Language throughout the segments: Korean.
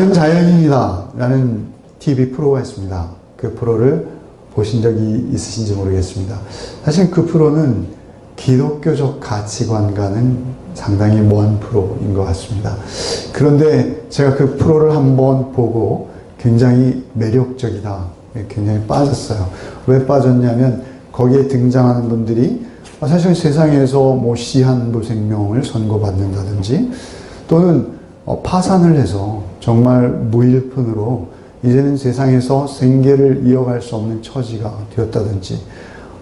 나는 자연인이다 라는 TV 프로가 있습니다. 그 프로를 보신 적이 있으신지 모르겠습니다. 사실 그 프로는 기독교적 가치관과는 상당히 먼 프로인 것 같습니다. 그런데 제가 그 프로를 한번 보고 굉장히 매력적이다, 굉장히 빠졌어요. 왜 빠졌냐면 거기에 등장하는 분들이 사실 세상에서 뭐 시한부 생명을 선고받는다든지 또는 파산을 해서 정말 무일푼으로 이제는 세상에서 생계를 이어갈 수 없는 처지가 되었다든지,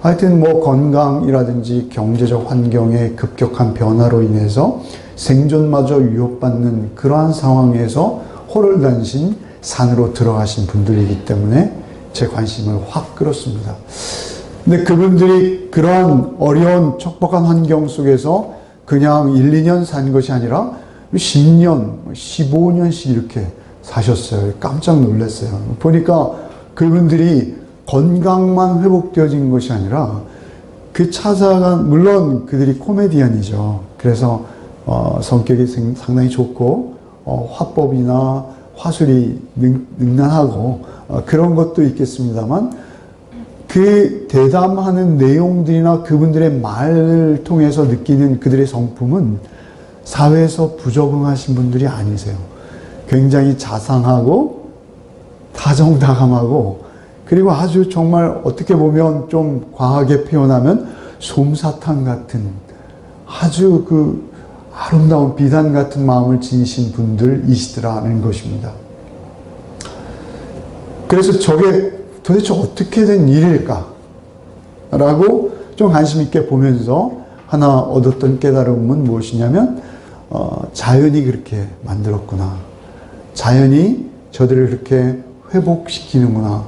하여튼 뭐 건강이라든지 경제적 환경의 급격한 변화로 인해서 생존마저 위협받는 그러한 상황에서 호롤단신 산으로 들어가신 분들이기 때문에 제 관심을 확 끌었습니다. 근데 그분들이 그러한 어려운 척박한 환경 속에서 그냥 1, 2년 산 것이 아니라 10년, 15년씩 이렇게 사셨어요. 깜짝 놀랐어요. 보니까 그분들이 건강만 회복되어진 것이 아니라 그 찾아간, 물론 그들이 코미디언이죠. 그래서 성격이 상당히 좋고 화법이나 화술이 능란하고 그런 것도 있겠습니다만, 그 대담하는 내용들이나 그분들의 말을 통해서 느끼는 그들의 성품은 사회에서 부적응하신 분들이 아니세요. 굉장히 자상하고 다정다감하고, 그리고 아주 정말 어떻게 보면 좀 과하게 표현하면 솜사탕 같은 아주 그 아름다운 비단 같은 마음을 지니신 분들이시더라는 것입니다. 그래서 저게 도대체 어떻게 된 일일까? 라고 좀 관심 있게 보면서 하나 얻었던 깨달음은 무엇이냐면, 자연이 그렇게 만들었구나. 자연이 저들을 그렇게 회복시키는구나.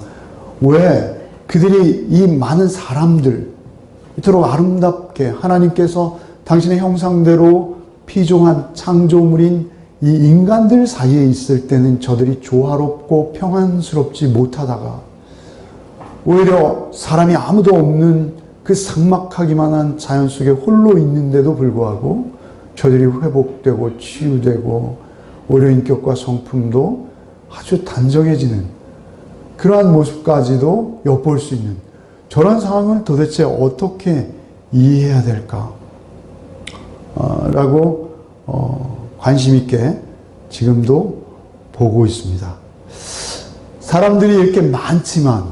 왜 그들이 이 많은 사람들, 이토록 아름답게 하나님께서 당신의 형상대로 피조한 창조물인 이 인간들 사이에 있을 때는 저들이 조화롭고 평안스럽지 못하다가 오히려 사람이 아무도 없는 그 삭막하기만 한 자연 속에 홀로 있는데도 불구하고 저들이 회복되고 치유되고 오히려 인격과 성품도 아주 단정해지는 그러한 모습까지도 엿볼 수 있는, 저런 상황을 도대체 어떻게 이해해야 될까? 라고 관심 있게 지금도 보고 있습니다. 사람들이 이렇게 많지만,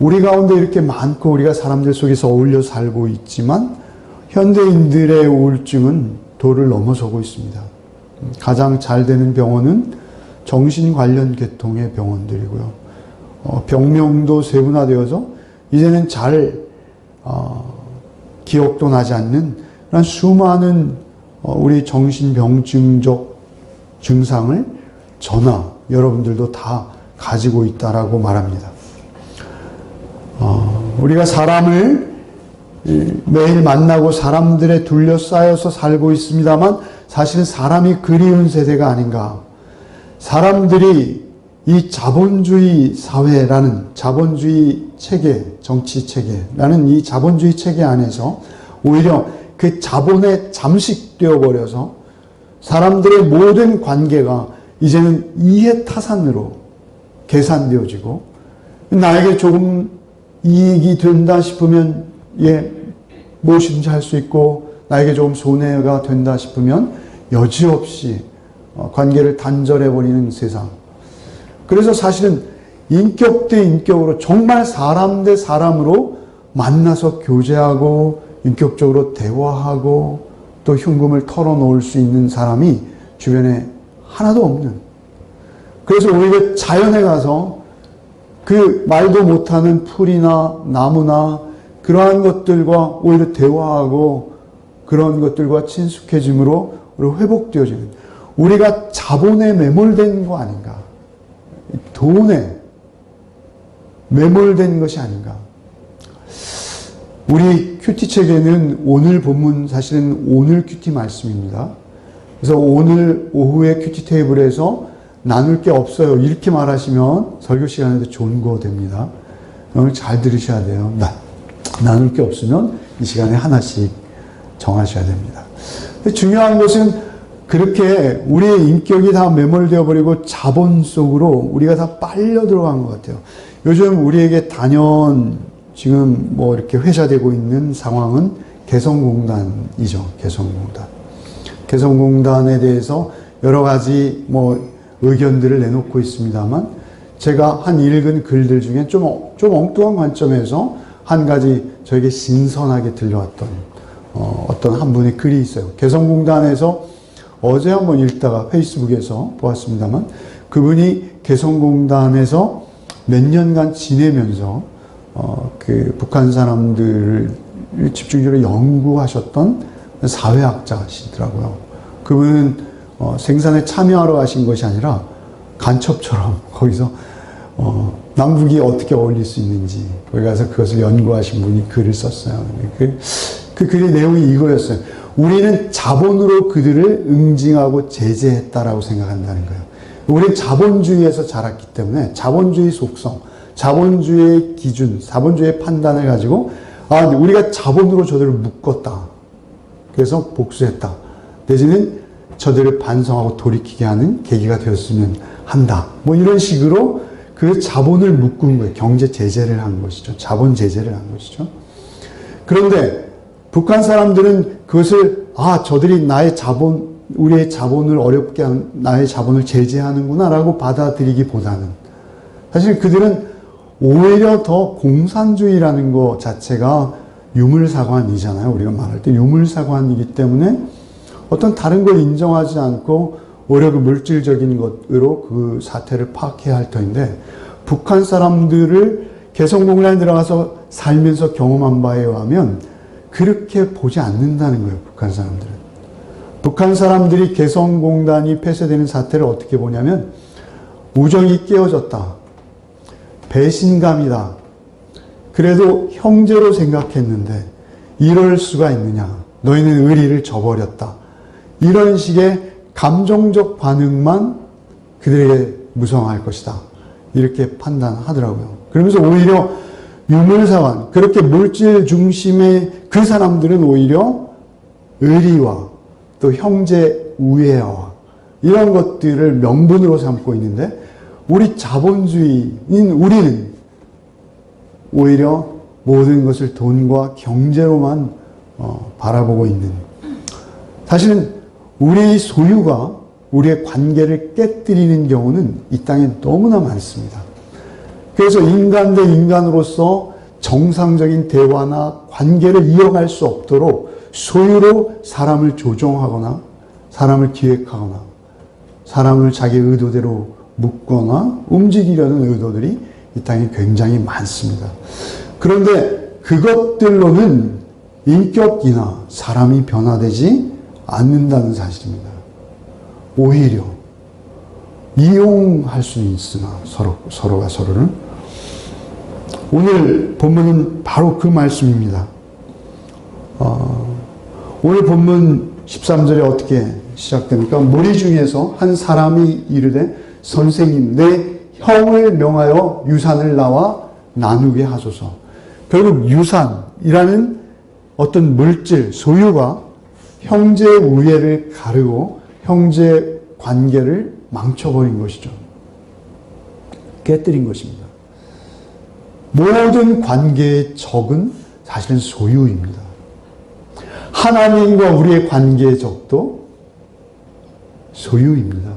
우리 가운데 이렇게 많고 우리가 사람들 속에서 어울려 살고 있지만 현대인들의 우울증은 도를 넘어서고 있습니다. 가장 잘 되는 병원은 정신 관련 계통의 병원들이고요. 병명도 세분화되어서 이제는 잘 기억도 나지 않는 그런 수많은 우리 정신병증적 증상을 저나 여러분들도 다 가지고 있다라고 말합니다. 우리가 사람을 매일 만나고 사람들에 둘러싸여서 살고 있습니다만 사실은 사람이 그리운 세대가 아닌가. 사람들이 이 자본주의 사회라는 자본주의 체계, 정치 체계라는 이 자본주의 체계 안에서 오히려 그 자본에 잠식되어 버려서 사람들의 모든 관계가 이제는 이해타산으로 계산되어지고, 나에게 조금 이익이 된다 싶으면 무엇이든지 할 수 있고, 나에게 조금 손해가 된다 싶으면 여지없이 관계를 단절해버리는 세상. 그래서 사실은 인격 대 인격으로 정말 사람 대 사람으로 만나서 교제하고 인격적으로 대화하고 또 흉금을 털어놓을 수 있는 사람이 주변에 하나도 없는, 그래서 우리가 자연에 가서 그 말도 못하는 풀이나 나무나 그러한 것들과 오히려 대화하고 그런 것들과 친숙해짐으로 우리가 회복되어지는, 우리가 자본에 매몰된 거 아닌가, 돈에 매몰된 것이 아닌가. 우리 큐티 책에는 오늘 본문 사실은 오늘 큐티 말씀입니다. 그래서 오늘 오후에 큐티 테이블에서 나눌 게 없어요, 이렇게 말하시면 설교 시간에도 존고 됩니다. 오늘 잘 들으셔야 돼요. 나눌 게 없으면 이 시간에 하나씩 정하셔야 됩니다. 근데 중요한 것은 그렇게 우리의 인격이 다 매몰되어 버리고 자본 속으로 우리가 다 빨려 들어간 것 같아요. 요즘 우리에게 단연 지금 뭐 이렇게 회자되고 있는 상황은 개성공단이죠. 개성공단. 개성공단에 대해서 여러 가지 뭐 의견들을 내놓고 있습니다만, 제가 한 읽은 글들 중에 좀 엉뚱한 관점에서 한 가지 저에게 신선하게 들려왔던 어떤 한 분의 글이 있어요. 개성공단에서 어제 한번 읽다가 페이스북에서 보았습니다만, 그분이 개성공단에서 몇 년간 지내면서 그 북한 사람들을 집중적으로 연구하셨던 사회학자시더라고요. 그분은 생산에 참여하러 가신 것이 아니라 간첩처럼 거기서 남북이 어떻게 어울릴 수 있는지 거기 가서 그것을 연구하신 분이 글을 썼어요. 그 글의 내용이 이거였어요. 우리는 자본으로 그들을 응징하고 제재했다라고 생각한다는 거예요. 우리는 자본주의에서 자랐기 때문에 자본주의 속성, 자본주의의 기준, 자본주의의 판단을 가지고 우리가 자본으로 저들을 묶었다. 그래서 복수했다. 내지는 저들을 반성하고 돌이키게 하는 계기가 되었으면 한다. 뭐 이런 식으로 그 자본을 묶은 거예요. 경제 제재를 한 것이죠. 자본 제재를 한 것이죠. 그런데 북한 사람들은 그것을 저들이 나의 자본, 우리의 자본을 어렵게 하는, 나의 자본을 제재하는구나라고 받아들이기보다는 사실 그들은 오히려 더 공산주의라는 것 자체가 유물사관이잖아요. 우리가 말할 때 유물사관이기 때문에 어떤 다른 걸 인정하지 않고 오히려 그 물질적인 것으로 그 사태를 파악해야 할 터인데, 북한 사람들을 개성공단에 들어가서 살면서 경험한 바에 의하면 그렇게 보지 않는다는 거예요. 북한 사람들은. 북한 사람들이 개성공단이 폐쇄되는 사태를 어떻게 보냐면 우정이 깨어졌다. 배신감이다. 그래도 형제로 생각했는데 이럴 수가 있느냐. 너희는 의리를 저버렸다. 이런 식의 감정적 반응만 그들에게 무성할 것이다. 이렇게 판단하더라고요. 그러면서 오히려 유물사관, 그렇게 물질 중심의 그 사람들은 오히려 의리와 또 형제 우애와 이런 것들을 명분으로 삼고 있는데, 우리 자본주의인 우리는 오히려 모든 것을 돈과 경제로만 바라보고 있는, 사실은 우리의 소유가 우리의 관계를 깨뜨리는 경우는 이 땅에 너무나 많습니다. 그래서 인간 대 인간으로서 정상적인 대화나 관계를 이어갈 수 없도록 소유로 사람을 조종하거나 사람을 기획하거나 사람을 자기 의도대로 묶거나 움직이려는 의도들이 이 땅에 굉장히 많습니다. 그런데 그것들로는 인격이나 사람이 변화되지 않는다는 사실입니다. 오히려 이용할 수는 있으나 서로가 서로를. 오늘 본문은 바로 그 말씀입니다. 오늘 본문 13절에 어떻게 시작됩니까? 무리 중에서 한 사람이 이르되 선생님, 내 형을 명하여 유산을 나와 나누게 하소서. 결국 유산이라는 어떤 물질, 소유가 형제 우애를 가르고 형제 관계를 망쳐버린 것이죠. 깨뜨린 것입니다. 모든 관계의 적은 사실은 소유입니다. 하나님과 우리의 관계의 적도 소유입니다.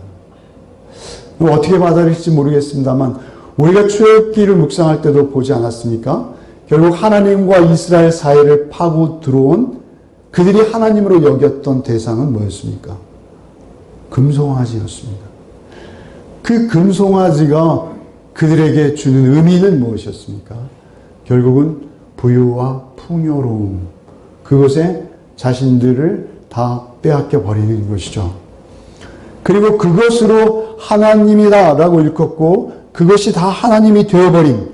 어떻게 받아들일지 모르겠습니다만 우리가 출애굽기를 묵상할 때도 보지 않았습니까? 결국 하나님과 이스라엘 사이를 파고 들어온 그들이 하나님으로 여겼던 대상은 뭐였습니까? 금송아지였습니다. 그 금송아지가 그들에게 주는 의미는 무엇이었습니까? 결국은 부유와 풍요로움, 그것에 자신들을 다 빼앗겨 버리는 것이죠. 그리고 그것으로 하나님이다라고 일컫고 그것이 다 하나님이 되어버린,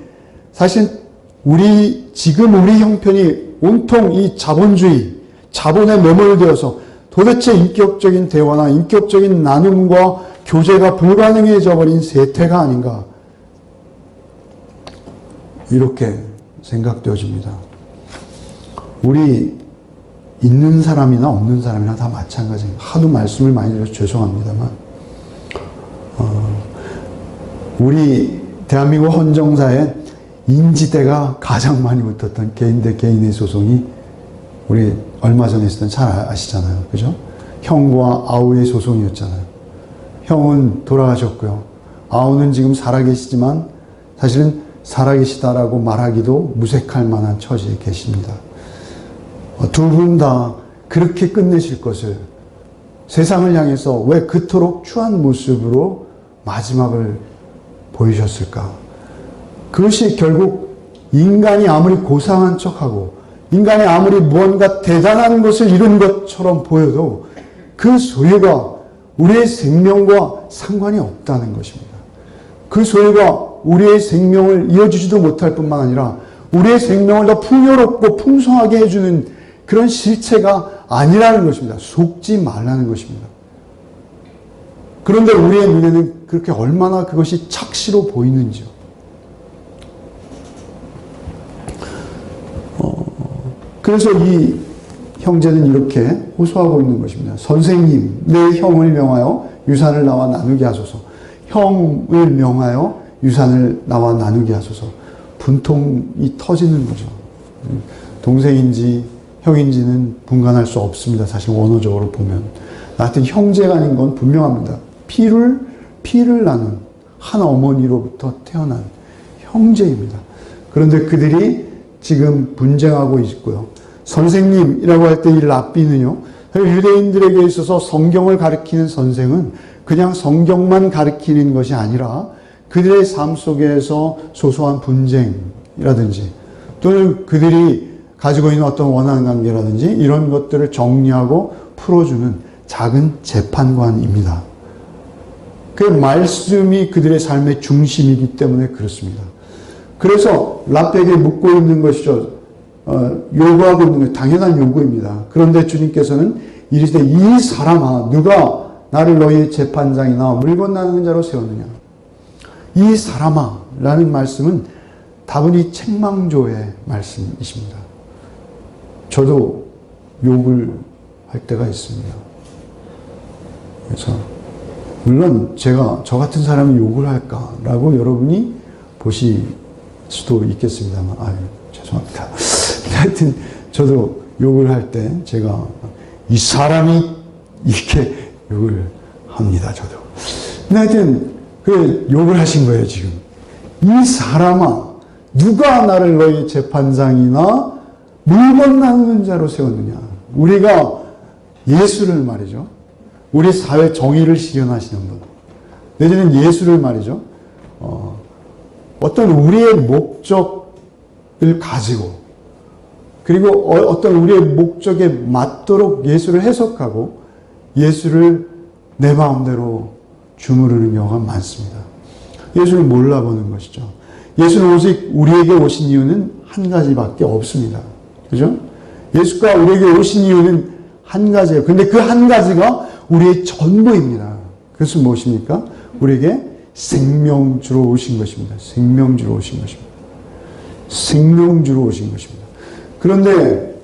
사실 지금 우리 형편이 온통 이 자본주의, 자본에 매몰되어서 도대체 인격적인 대화나 인격적인 나눔과 교제가 불가능해져 버린 세태가 아닌가, 이렇게 생각되어집니다. 우리 있는 사람이나 없는 사람이나 다 마찬가지입니다. 하도 말씀을 많이 드려서 죄송합니다만, 우리 대한민국 헌정사에 인지대가 가장 많이 붙었던 개인 대 개인의 소송이 우리 얼마 전에 있었던 잘 아시잖아요. 그죠? 형과 아우의 소송이었잖아요. 형은 돌아가셨고요. 아우는 지금 살아계시지만 사실은 살아계시다라고 말하기도 무색할 만한 처지에 계십니다. 두 분 다 그렇게 끝내실 것을 세상을 향해서 왜 그토록 추한 모습으로 마지막을 보이셨을까? 그것이 결국 인간이 아무리 고상한 척하고 인간이 아무리 무언가 대단한 것을 이룬 것처럼 보여도 그 소유가 우리의 생명과 상관이 없다는 것입니다. 그 소유가 우리의 생명을 이어주지도 못할 뿐만 아니라 우리의 생명을 더 풍요롭고 풍성하게 해주는 그런 실체가 아니라는 것입니다. 속지 말라는 것입니다. 그런데 우리의 눈에는 그렇게 얼마나 그것이 착시로 보이는지요. 그래서 이 형제는 이렇게 호소하고 있는 것입니다. 선생님, 내 형을 명하여 유산을 나와 나누게 하소서. 형을 명하여 유산을 나와 나누게 하소서. 분통이 터지는 거죠. 동생인지 형인지는 분간할 수 없습니다. 사실 원어적으로 보면. 하여튼 형제가 아닌 건 분명합니다. 피를 나눈 한 어머니로부터 태어난 형제입니다. 그런데 그들이 지금 분쟁하고 있고요. 선생님이라고 할 때 이 랍비는요, 유대인들에게 있어서 성경을 가르치는 선생은 그냥 성경만 가르치는 것이 아니라 그들의 삶 속에서 소소한 분쟁이라든지 또는 그들이 가지고 있는 어떤 원한 관계라든지 이런 것들을 정리하고 풀어주는 작은 재판관입니다. 그 말씀이 그들의 삶의 중심이기 때문에 그렇습니다. 그래서 랍에게 묻고 있는 것이죠. 요구하고 있는 것, 당연한 요구입니다. 그런데 주님께서는 이르시되 이 사람아 누가 나를 너희 재판장이나 물건 나누는 자로 세웠느냐. 이 사람아 라는 말씀은 다분히 책망조의 말씀이십니다. 저도 욕을 할 때가 있습니다. 그래서 물론 제가 저 같은 사람이 욕을 할까라고 여러분이 보실 수도 있겠습니다만 죄송합니다. 하여튼 저도 욕을 할 때 제가 이 사람이 이렇게 욕을 합니다. 저도. 근데 하여튼 그 욕을 하신 거예요 지금. 이 사람아 누가 나를 너희 재판장이나 물건 나누는 자로 세웠느냐. 우리가 예수를 말이죠. 우리 사회 정의를 실현하시는 분. 내지는 예수를 말이죠. 어떤 우리의 목적을 가지고 그리고 어떤 우리의 목적에 맞도록 예수를 해석하고 예수를 내 마음대로 주무르는 경우가 많습니다. 예수를 몰라보는 것이죠. 예수는 오직 우리에게 오신 이유는 한 가지밖에 없습니다. 그죠? 예수가 우리에게 오신 이유는 한 가지예요. 근데 그 한 가지가 우리의 전부입니다. 그것은 무엇입니까? 우리에게 생명 주러 오신 것입니다. 생명 주러 오신 것입니다. 생명 주러 오신 것입니다. 그런데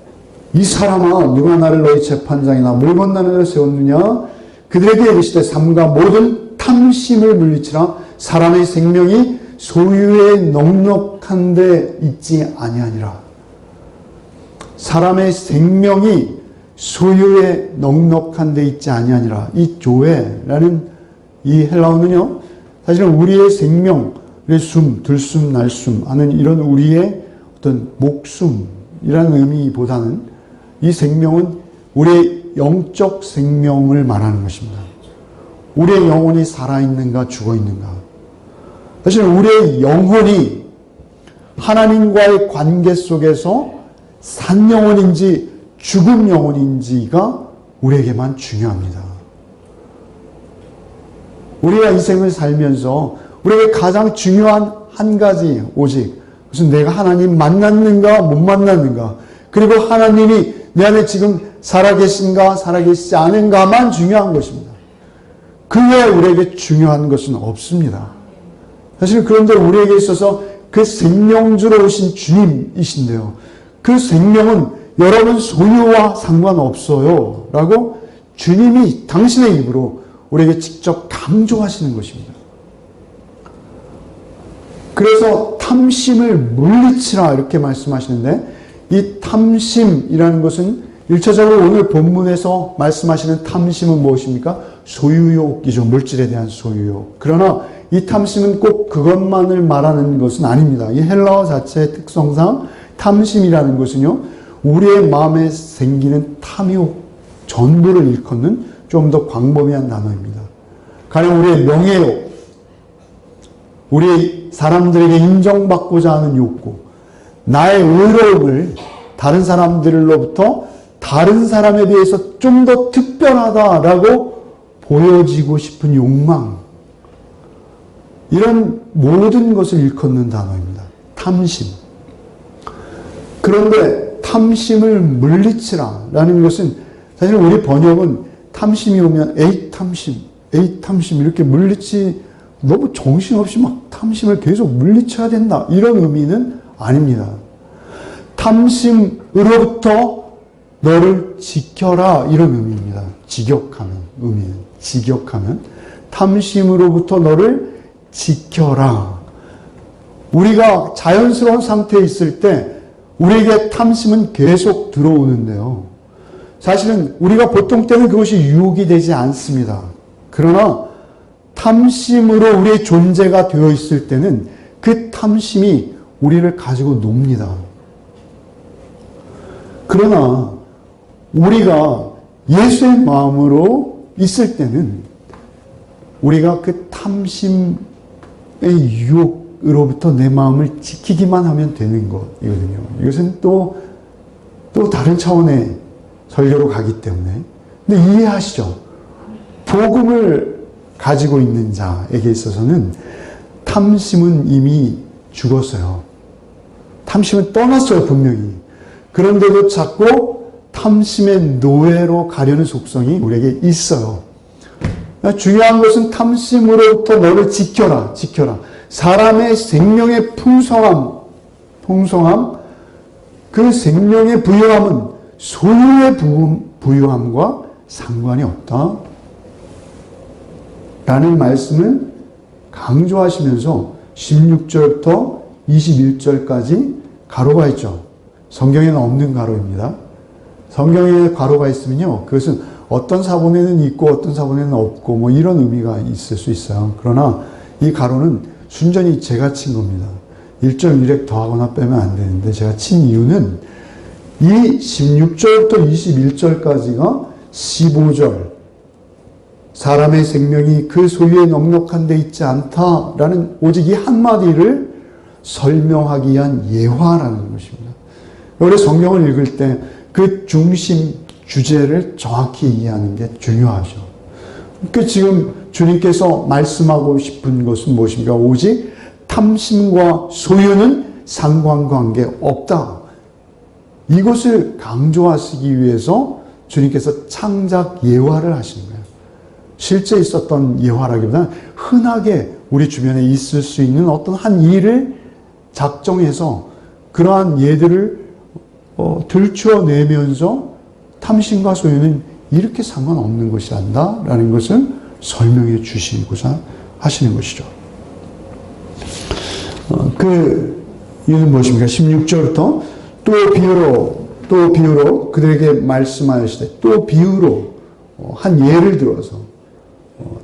이 사람아 누가 나를 너희 재판장이나 물건 나누는 자로 세웠느냐. 그들에게 이르시되 삼가 모든 탐심을 물리치라. 사람의 생명이 소유에 넉넉한 데 있지 아니하니라. 사람의 생명이 소유에 넉넉한 데 있지 아니하니라. 이 조회라는 이 헬라어는요, 사실은 우리의 생명, 우리의 숨, 들숨, 날숨 하는 이런 우리의 어떤 목숨이라는 의미보다는 이 생명은 우리의 영적 생명을 말하는 것입니다. 우리의 영혼이 살아있는가 죽어있는가. 사실 우리의 영혼이 하나님과의 관계 속에서 산 영혼인지 죽은 영혼인지가 우리에게만 중요합니다. 우리가 이 생을 살면서 우리에게 가장 중요한 한 가지 오직 그것은 내가 하나님 만났는가 못 만났는가 그리고 하나님이 내 안에 지금 살아계신가 살아계시지 않은가만 중요한 것입니다. 그 외에 우리에게 중요한 것은 없습니다. 사실 그런데 우리에게 있어서 그 생명 주러 오신 주님이신데요. 그 생명은 여러분 소유와 상관없어요. 라고 주님이 당신의 입으로 우리에게 직접 강조하시는 것입니다. 그래서 탐심을 물리치라 이렇게 말씀하시는데, 이 탐심이라는 것은 1차적으로 오늘 본문에서 말씀하시는 탐심은 무엇입니까? 소유욕이죠. 물질에 대한 소유욕. 그러나 이 탐심은 꼭 그것만을 말하는 것은 아닙니다. 이 헬라어 자체의 특성상 탐심이라는 것은요, 우리의 마음에 생기는 탐욕 전부를 일컫는 좀 더 광범위한 단어입니다. 가령 우리의 명예욕, 우리 사람들에게 인정받고자 하는 욕구, 나의 의로움을 다른 사람들로부터 다른 사람에 비해서 좀 더 특별하다라고 보여지고 싶은 욕망, 이런 모든 것을 일컫는 단어입니다. 탐심. 그런데 탐심을 물리치라 라는 것은 사실 우리 번역은 탐심이 오면 에이 탐심 이렇게 물리치, 너무 정신없이 막 탐심을 계속 물리쳐야 된다 이런 의미는 아닙니다. 탐심으로부터 너를 지켜라 이런 의미입니다. 직역하는 의미는, 직역하면 탐심으로부터 너를 지켜라. 우리가 자연스러운 상태에 있을 때 우리에게 탐심은 계속 들어오는데요. 사실은 우리가 보통 때는 그것이 유혹이 되지 않습니다. 그러나 탐심으로 우리의 존재가 되어 있을 때는 그 탐심이 우리를 가지고 놉니다. 그러나 우리가 예수의 마음으로 있을 때는 우리가 그 탐심의 유혹으로부터 내 마음을 지키기만 하면 되는 것이거든요. 이것은 또 다른 차원의 설교로 가기 때문에. 근데 이해하시죠? 복음을 가지고 있는 자에게 있어서는 탐심은 이미 죽었어요. 탐심은 떠났어요, 분명히. 그런데도 자꾸 탐심의 노예로 가려는 속성이 우리에게 있어요. 중요한 것은 탐심으로부터 너를 지켜라, 지켜라. 사람의 생명의 풍성함, 그 생명의 부유함은 소유의 부유함과 상관이 없다. 라는 말씀을 강조하시면서 16절부터 21절까지 가로가 있죠. 성경에는 없는 가로입니다. 성경에 가로가 있으면요, 그것은 어떤 사본에는 있고 어떤 사본에는 없고 뭐 이런 의미가 있을 수 있어요. 그러나 이 가로는 순전히 제가 친 겁니다. 1.1획 더하거나 빼면 안 되는데 제가 친 이유는 이 16절부터 21절까지가 15절, 사람의 생명이 그 소유에 넉넉한 데 있지 않다라는 오직 이 한마디를 설명하기 위한 예화라는 것입니다. 우리 성경을 읽을 때 그 중심 주제를 정확히 이해하는 게 중요하죠. 그러니까 지금 주님께서 말씀하고 싶은 것은 무엇입니까? 오직 탐심과 소유는 상관관계 없다. 이것을 강조하시기 위해서 주님께서 창작 예화를 하시는 거예요. 실제 있었던 예화라기보다는 흔하게 우리 주변에 있을 수 있는 어떤 한 일을 작정해서 그러한 예들을 들추어내면서 탐심과 소유는 이렇게 상관없는 것이란다 라는 것을 설명해 주시고자 하시는 것이죠. 그 이유는 무엇입니까? 16절부터 또 비유로 그들에게 말씀하시되 또 비유로 한 예를 들어서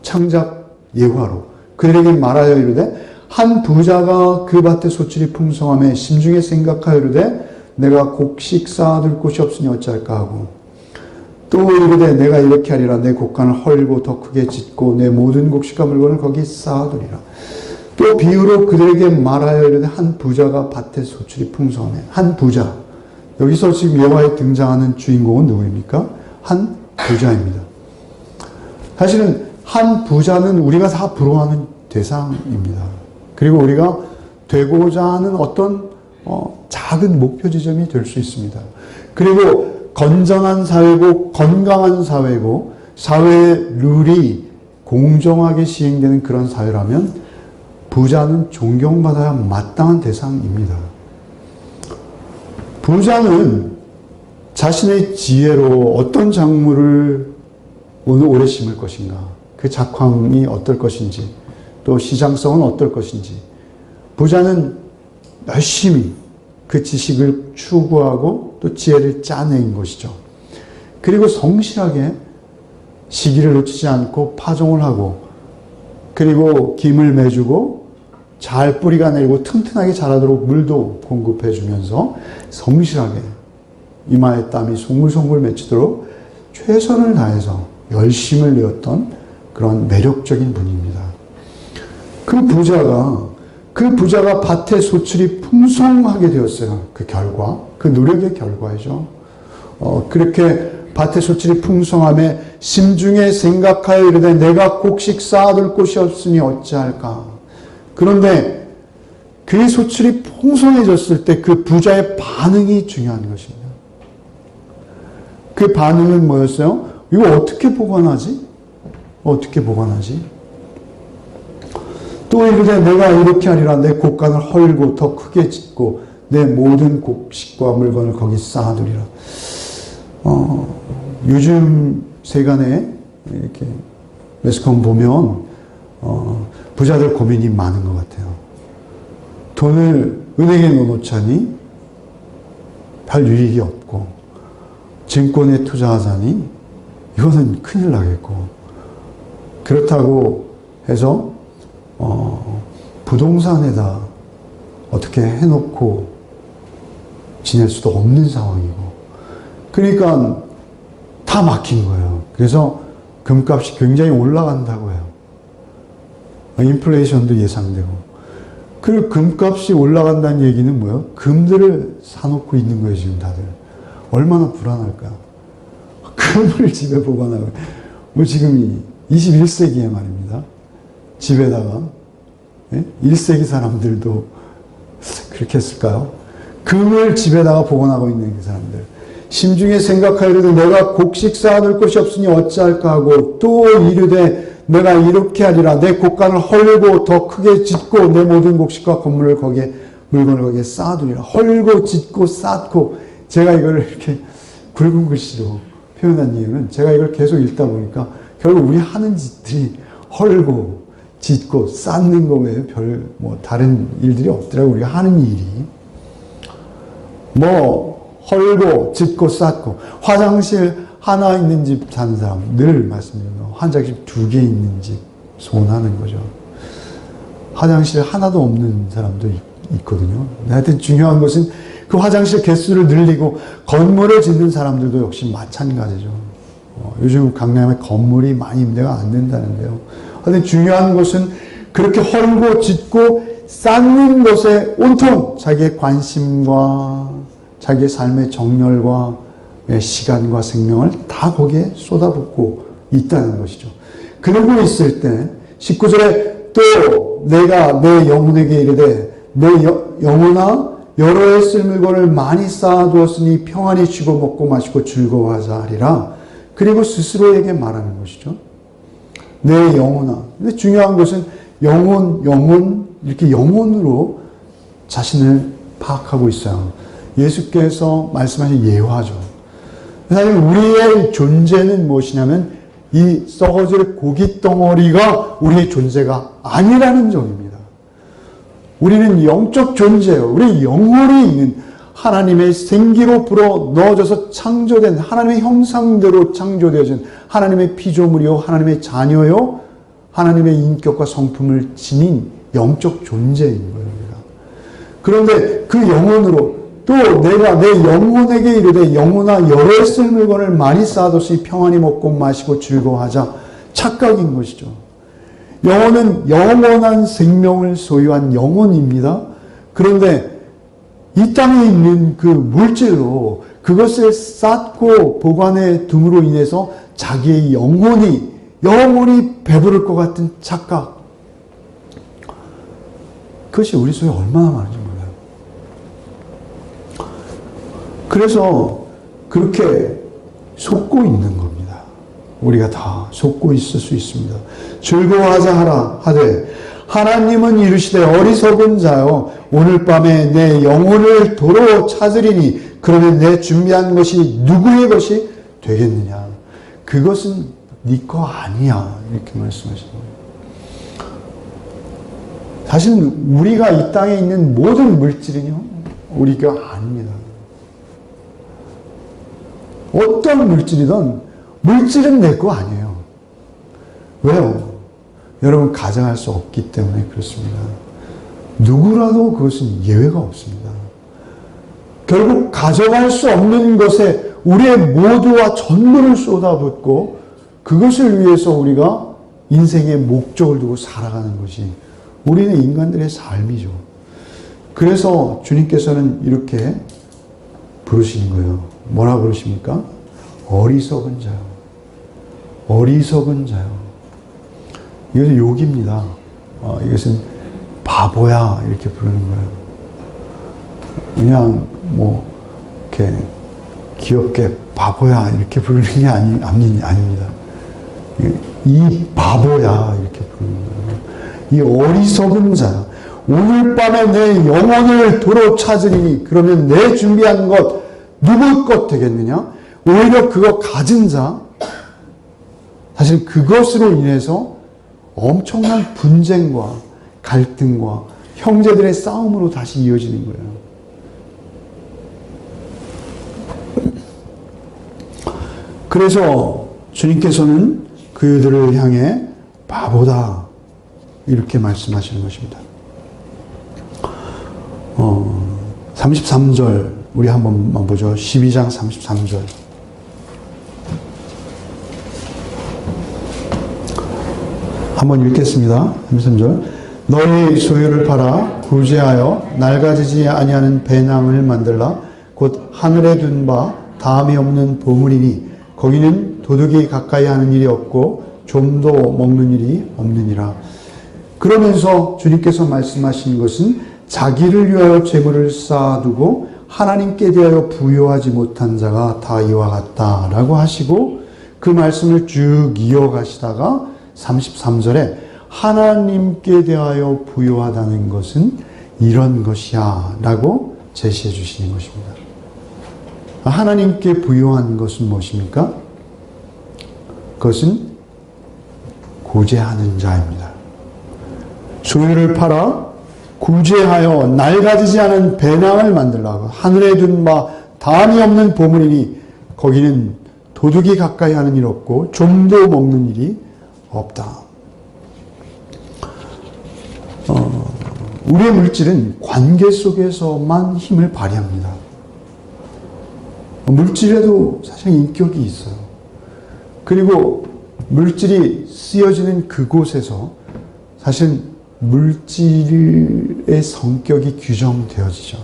창작 예화로 그들에게 말하여 이르되 한 부자가 그 밭에 소출이 풍성함에 심중에 생각하여 이르되 내가 곡식 쌓아둘 곳이 없으니 어찌할까 하고 또 이르되 내가 이렇게 하리라 내 곡간을 헐고 더 크게 짓고 내 모든 곡식과 물건을 거기 쌓아두리라. 또 비유로 그들에게 말하여 이르되 한 부자가 밭에 소출이 풍성함에 한 부자, 여기서 지금 예화에 등장하는 주인공은 누구입니까? 한 부자입니다. 사실은 한 부자는 우리가 다 부러워하는 대상입니다. 그리고 우리가 되고자 하는 어떤 작은 목표 지점이 될 수 있습니다. 그리고 건전한 사회고 건강한 사회고 사회의 룰이 공정하게 시행되는 그런 사회라면 부자는 존경받아야 마땅한 대상입니다. 부자는 자신의 지혜로 어떤 작물을 오늘 오래 심을 것인가, 그 작황이 어떨 것인지, 또 시장성은 어떨 것인지, 부자는 열심히 그 지식을 추구하고 또 지혜를 짜낸 것이죠. 그리고 성실하게 시기를 놓치지 않고 파종을 하고, 그리고 김을 매주고 잘 뿌리가 내리고 튼튼하게 자라도록 물도 공급해 주면서 성실하게 이마에 땀이 송글송글 맺히도록 최선을 다해서 열심을 내었던 그런 매력적인 분입니다. 그 부자가 밭의 소출이 풍성하게 되었어요. 그 결과, 그 노력의 결과이죠. 그렇게 밭의 소출이 풍성함에 심중에 생각하여 이르되 내가 곡식 쌓아둘 곳이 없으니 어찌할까. 그런데 그 소출이 풍성해졌을 때 그 부자의 반응이 중요한 것입니다. 그 반응은 뭐였어요? 이거 어떻게 보관하지? 어떻게 보관하지? 또 이르되 내가 이렇게 하리라. 내 곡간을 헐고 더 크게 짓고 내 모든 곡식과 물건을 거기 쌓아두리라. 요즘 세간에 이렇게 매스컴 보면 부자들 고민이 많은 것 같아요. 돈을 은행에 넣어놓자니 별 유익이 없고, 증권에 투자하자니 이거는 큰일 나겠고, 그렇다고 해서 부동산에다 어떻게 해놓고 지낼 수도 없는 상황이고, 그러니까 다 막힌 거예요. 그래서 금값이 굉장히 올라간다고 해요. 인플레이션도 예상되고. 그리고 금값이 올라간다는 얘기는 뭐예요? 금들을 사놓고 있는 거예요, 지금 다들. 얼마나 불안할까요? 금을 집에 보관하고. 뭐 지금 21세기에 말입니다. 집에다가, 1세기 사람들도 그렇게 했을까요? 금을 집에다가 보관하고 있는 그 사람들. 심중에 생각하여도 내가 곡식 쌓아둘 곳이 없으니 어찌할까 하고, 또 이르되 내가 이렇게 하리라. 내 곡간을 헐고 더 크게 짓고 내 모든 곡식과 건물을 거기에, 물건을 거기에 쌓아두리라. 헐고 짓고 쌓고. 제가 이걸 이렇게 굵은 글씨로 표현한 이유는 제가 이걸 계속 읽다 보니까 결국 우리 하는 짓들이 헐고 짓고 쌓는 거 외에 다른 일들이 없더라고요. 우리가 하는 일이. 헐고 짓고 쌓고. 화장실 하나 있는 집 사는 사람 늘 말씀드려요. 화장실 2개 있는 집 소원하는 거죠. 화장실 하나도 없는 사람도 있거든요. 하여튼 중요한 것은 그 화장실 개수를 늘리고 건물을 짓는 사람들도 역시 마찬가지죠. 요즘 강남에 건물이 많이 임대가 안 된다는데요. 하여튼 중요한 것은 그렇게 헐고 짓고 쌓는 것에 온통 자기의 관심과 자기의 삶의 정열과 시간과 생명을 다 거기에 쏟아붓고 있다는 것이죠. 그러고 있을 때 19절에 또 내가 내 영혼에게 이르되 내 영혼아 여러 해 쓸 물건을 많이 쌓아두었으니 평안히 쉬고 먹고 마시고 즐거워하자 하리라. 그리고 스스로에게 말하는 것이죠. 내 영혼아. 근데 중요한 것은 영혼 이렇게 영혼으로 자신을 파악하고 있어요. 예수께서 말씀하신 예화죠. 사실 우리의 존재는 무엇이냐면 이 썩어질 고기 덩어리가 우리의 존재가 아니라는 점입니다. 우리는 영적 존재예요. 우리 영혼이 있는 하나님의 생기로 불어 넣어져서 창조된 하나님의 형상대로 창조되어진 하나님의 피조물이요 하나님의 자녀요 하나님의 인격과 성품을 지닌 영적 존재인 겁니다. 그런데 그 영혼으로 또 내가 내 영혼에게 이르되 영혼아 여러 해 쓸 물건을 많이 쌓아뒀으니 평안히 먹고 마시고 즐거워하자. 착각인 것이죠. 영혼은 영원한 생명을 소유한 영혼입니다. 그런데 이 땅에 있는 그 물질로 그것을 쌓고 보관해 둠으로 인해서 자기의 영혼이 배부를 것 같은 착각. 그것이 우리 속에 얼마나 많은지 몰라요. 그래서 그렇게 속고 있는 겁니다. 우리가 다 속고 있을 수 있습니다. 즐거워하자 하라 하되 하나님은 이르시되 어리석은 자여 오늘 밤에 내 영혼을 도로 찾으리니 그러면 내 준비한 것이 누구의 것이 되겠느냐? 그것은 네 거 아니야. 이렇게 말씀하시는 거예요. 사실은 우리가 이 땅에 있는 모든 물질은요, 우리가 아닙니다. 어떤 물질이든 물질은 내 거 아니에요. 왜요? 여러분 가정할 수 없기 때문에 그렇습니다. 누구라도 그것은 예외가 없습니다. 결국 가져갈 수 없는 것에 우리의 모두와 전부를 쏟아붓고 그것을 위해서 우리가 인생의 목적을 두고 살아가는 것이 우리는 인간들의 삶이죠. 그래서 주님께서는 이렇게 부르시는 거예요. 뭐라 부르십니까? 어리석은 자요. 어리석은 자요. 이것은 욕입니다. 이것은 바보야 이렇게 부르는 거예요. 그냥 뭐 이렇게 귀엽게 바보야 이렇게 부르는 게 아닙니다. 이 바보야 이렇게 부르는 거예요. 이 어리석은 자. 오늘 밤에 내 영혼을 도로 찾으리니 그러면 내 준비한 것 누구 것 되겠느냐? 오히려 그거 가진 자, 사실 그것으로 인해서 엄청난 분쟁과 갈등과 형제들의 싸움으로 다시 이어지는 거예요. 그래서 주님께서는 그들을 향해 바보다 이렇게 말씀하시는 것입니다. 33절 우리 한 번만 보죠. 12장 33절. 한번 읽겠습니다. 33절. 너희 소유를 팔아 구제하여 낡아지지 아니하는 배낭을 만들라. 곧 하늘에 둔 바 다함이 없는 보물이니 거기는 도둑이 가까이 하는 일이 없고 좀도 먹는 일이 없느니라. 그러면서 주님께서 말씀하신 것은 자기를 위하여 재물을 쌓아두고 하나님께 대하여 부요하지 못한 자가 다 이와 같다라고 하시고 그 말씀을 쭉 이어가시다가 33절에 하나님께 대하여 부요하다는 것은 이런 것이야 라고 제시해 주시는 것입니다. 하나님께 부요한 것은 무엇입니까? 그것은 구제하는 자입니다. 소유를 팔아 구제하여 낡아지지 않은 배낭을 만들라고 하늘에 둔 바 다함이 없는 보물이니 거기는 도둑이 가까이 하는 일 없고 좀도 먹는 일이 없다. 우리의 물질은 관계 속에서만 힘을 발휘합니다. 물질에도 사실 인격이 있어요. 그리고 물질이 쓰여지는 그곳에서 사실 물질의 성격이 규정되어지죠.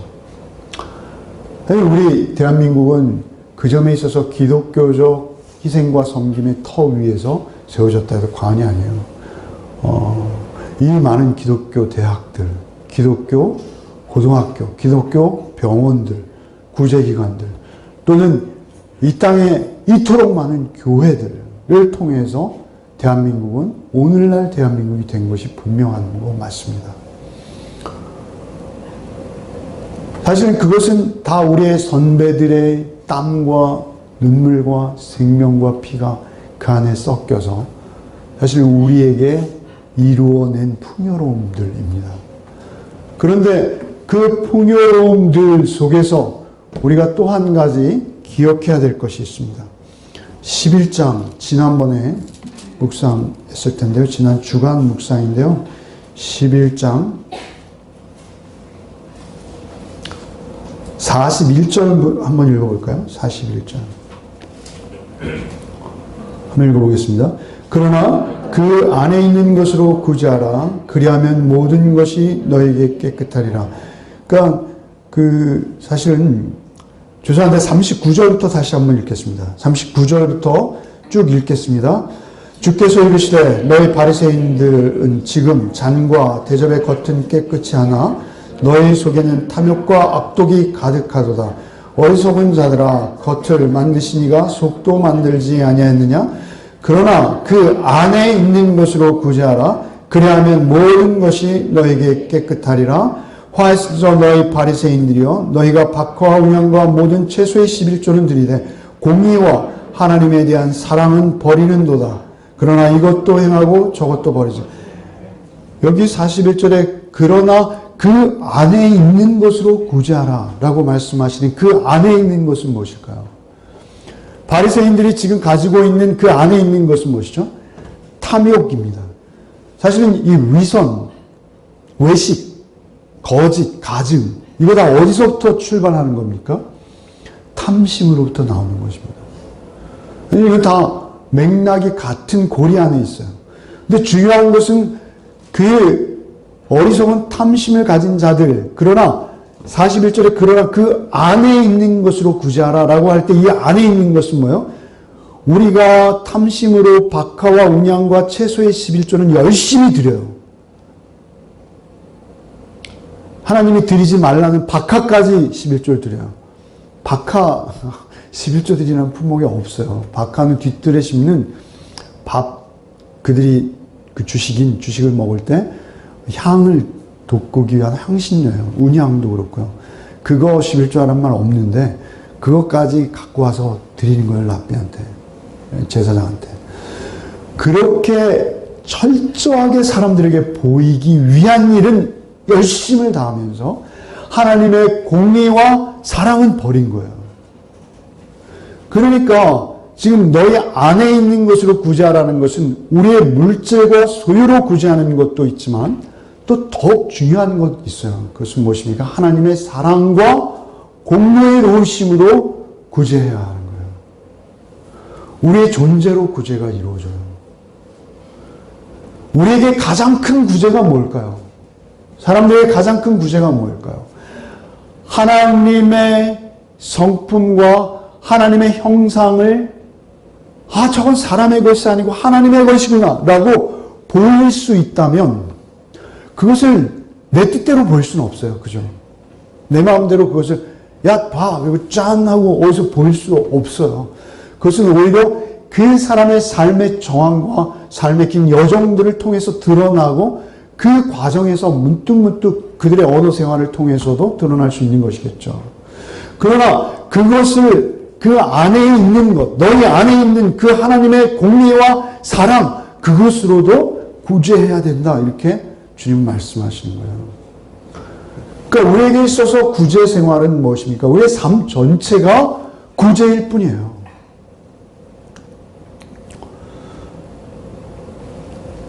우리 대한민국은 그 점에 있어서 기독교적 희생과 섬김의 터 위에서 세워졌다 해도 과언이 아니에요. 이 많은 기독교 대학들, 기독교 고등학교, 기독교 병원들, 구제기관들 또는 이 땅에 이토록 많은 교회들을 통해서 대한민국은 오늘날 대한민국이 된 것이 분명한 거 맞습니다. 사실 그것은 다 우리의 선배들의 땀과 눈물과 생명과 피가 그 안에 섞여서 사실 우리에게 이루어낸 풍요로움들입니다. 그런데 그 풍요로움들 속에서 우리가 또 한 가지 기억해야 될 것이 있습니다. 11장 지난번에 묵상했을 텐데요. 지난 주간 묵상인데요. 11장 41절 한번 읽어볼까요? 41절 한번 읽어보겠습니다. 그러나 그 안에 있는 것으로 구제하라. 그리하면 모든 것이 너에게 깨끗하리라. 그러니까 사실은 죄송한데 39절부터 다시 한번 읽겠습니다. 39절부터 쭉 읽겠습니다. 주께서 이르시되 너희 바리새인들은 지금 잔과 대접의 겉은 깨끗이 하나 너희 속에는 탐욕과 악독이 가득하도다. 어리석은 자들아 겉을 만드시니가 속도 만들지 아니하였느냐? 그러나 그 안에 있는 것으로 구제하라. 그리하면 모든 것이 너에게 깨끗하리라. 화에서 너희 바리새인들이여 너희가 박하와 운양과 모든 채소의 11조는 드리되 공의와 하나님에 대한 사랑은 버리는도다. 그러나 이것도 행하고 저것도 버리지. 여기 41절에 그러나 그 안에 있는 것으로 구제하라 라고 말씀하시는 그 안에 있는 것은 무엇일까요? 바리새인들이 지금 가지고 있는 그 안에 있는 것은 무엇이죠? 탐욕입니다. 사실은 이 위선, 외식, 거짓, 가증 이거 다 어디서부터 출발하는 겁니까? 탐심으로부터 나오는 것입니다. 이거 다 맥락이 같은 고리 안에 있어요. 근데 중요한 것은 그 어리석은 탐심을 가진 자들, 그러나 41절에 그러나 그 안에 있는 것으로 구제하라 라고 할 때 이 안에 있는 것은 뭐예요? 우리가 탐심으로 박하와 운양과 채소의 11조는 열심히 드려요. 하나님이 드리지 말라는 박하까지 11조를 드려요. 박하 11조 드리는 품목이 없어요. 박하는 뒤뜰에 심는 밥, 그들이 그 주식을 먹을 때 향을 돋구기 위한 향신료예요. 운양도 그렇고요. 그거 11조라는 말 없는데 그것까지 갖고 와서 드리는 거예요. 랍비한테, 제사장한테. 그렇게 철저하게 사람들에게 보이기 위한 일은 열심을 다하면서 하나님의 공의와 사랑은 버린 거예요. 그러니까 지금 너희 안에 있는 것으로 구제하라는 것은 우리의 물질과 소유로 구제하는 것도 있지만 또 더욱 중요한 것 있어요. 그것은 무엇입니까? 하나님의 사랑과 공의로우심으로 구제해야 하는 거예요. 우리의 존재로 구제가 이루어져요. 우리에게 가장 큰 구제가 뭘까요? 사람들의 가장 큰 구제가 뭘까요? 하나님의 성품과 하나님의 형상을 저건 사람의 것이 아니고 하나님의 것이구나 라고 보일 수 있다면 그것을 내 뜻대로 볼 수는 없어요. 그죠? 내 마음대로 그것을 야 봐 이거 짠 하고 어디서 보일 수 없어요. 그것은 오히려 그 사람의 삶의 정황과 삶의 긴 여정들을 통해서 드러나고 그 과정에서 문득문득 그들의 언어 생활을 통해서도 드러날 수 있는 것이겠죠. 그러나 그것을 그 안에 있는 것, 너희 안에 있는 그 하나님의 공의와 사랑, 그것으로도 구제해야 된다. 이렇게 주님 말씀하시는 거예요. 그러니까 우리에게 있어서 구제 생활은 무엇입니까? 우리의 삶 전체가 구제일 뿐이에요.